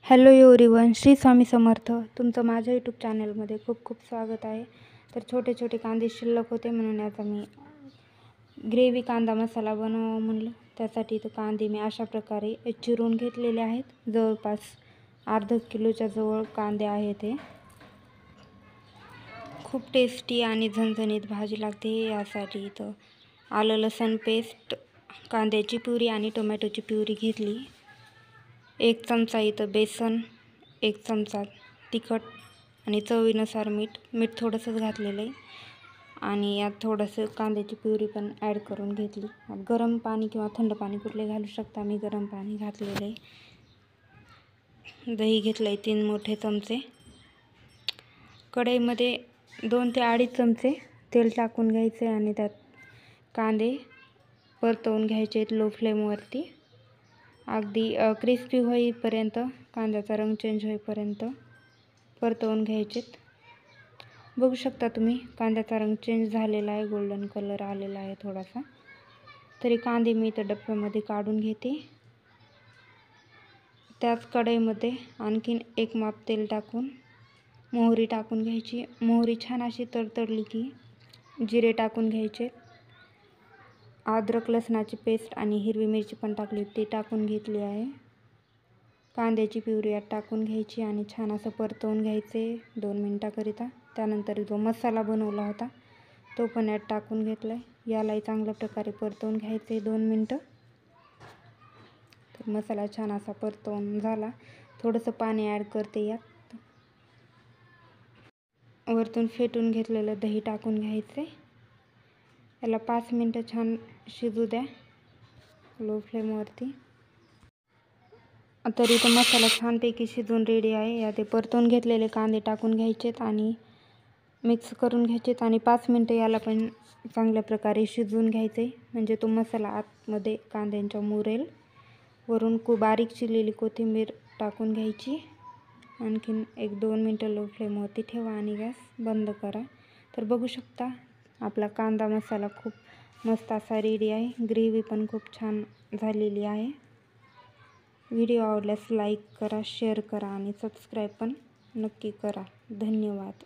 Hello everyone, Shri Swami Samarth. तुमचं माझ्या YouTube चॅनलमध्ये खूप खूप स्वागत आहे. तर छोटे छोटे कांदे शिल्लक होते म्हणून आता मी ग्रेव्ही कांदा मसाला बनवावा म्हणलं. त्यासाठी इथं कांदे मी अशा प्रकारे चिरून घेतलेले आहेत. जवळपास अर्धा किलोच्या जवळ कांदे आहेत. हे खूप टेस्टी आणि झणझणीत भाजी लागते. यासाठी इथं आलं लसूण पेस्ट, कांद्याची प्युरी आणि टोमॅटोची प्युरी घेतली. 1 चमचा इथं बेसन, 1 चमचा तिखट आणि चवीनुसार मीठ थोडंसंच घातलेलं आहे. आणि यात थोडंसं कांद्याची प्युरी पण ॲड करून घेतली. गरम पाणी किंवा थंड पाणी कुठले घालू शकता. मी गरम पाणी घातलेलं आहे. दही घेतलं आहे 3 मोठे चमचे. कढईमध्ये 2 ते 2.5 चमचे तेल टाकून घ्यायचे आणि त्यात कांदे परतवून घ्यायचे लो फ्लेमवरती. अगदी क्रिस्पी होईपर्यंत, कांद्याचा रंग चेंज होईपर्यंत परतवून घ्यायचे. बघू शकता तुम्ही कांद्याचा रंग चेंज झालेला आहे, गोल्डन कलर आलेला आहे थोडासा. तरी कांदे मी इथं डब्यामध्ये काढून घेते. त्याच कढईमध्ये आणखीन 1 माप तेल टाकून मोहरी टाकून घ्यायची. मोहरी छान अशी तडतडली की जिरे टाकून घ्यायचे. अद्रक लसणाची पेस्ट आणि हिरवी मिरची पण टाकली, ती टाकून घेतली आहे. कांद्याची प्युरी यात टाकून घ्यायची आणि छान असं परतवून घ्यायचे 2 मिनिटाकरिता. त्यानंतर जो मसाला बनवला होता तो पण यात टाकून घेतला आहे. यालाही चांगल्या प्रकारे परतवून घ्यायचे 2 मिनटं. तर मसाला छान असा परतवून झाला. थोडंसं पाणी ॲड करते यात. वरतून फेटून घेतलेलं दही टाकून घ्यायचे. याला 5 मिनटं छान शिजू द्या लो फ्लेमवरती. तरी तो मसाला छानपैकी शिजून रेडी आहे. यात परतवून घेतलेले कांदे टाकून घ्यायचेत आणि मिक्स करून घ्यायचेत आणि 5 मिनटं याला पण चांगल्या प्रकारे शिजवून घ्यायचे, म्हणजे तो मसाला आतमध्ये कांद्यांच्या मुरेल. वरून बारीक चिरलेली कोथिंबीर टाकून घ्यायची. आणखीन 1-2 मिनटं लो फ्लेमवरती ठेवा आणि गॅस बंद करा. तर बघू शकता आपला कांदा मसाला खूप मस्त असा रेडी आहे. ग्रेव्ही पण खूप छान झालेली आहे. व्हिडिओ आवडल्यास लाईक करा, शेअर करा आणि सबस्क्राईब पण नक्की करा. धन्यवाद.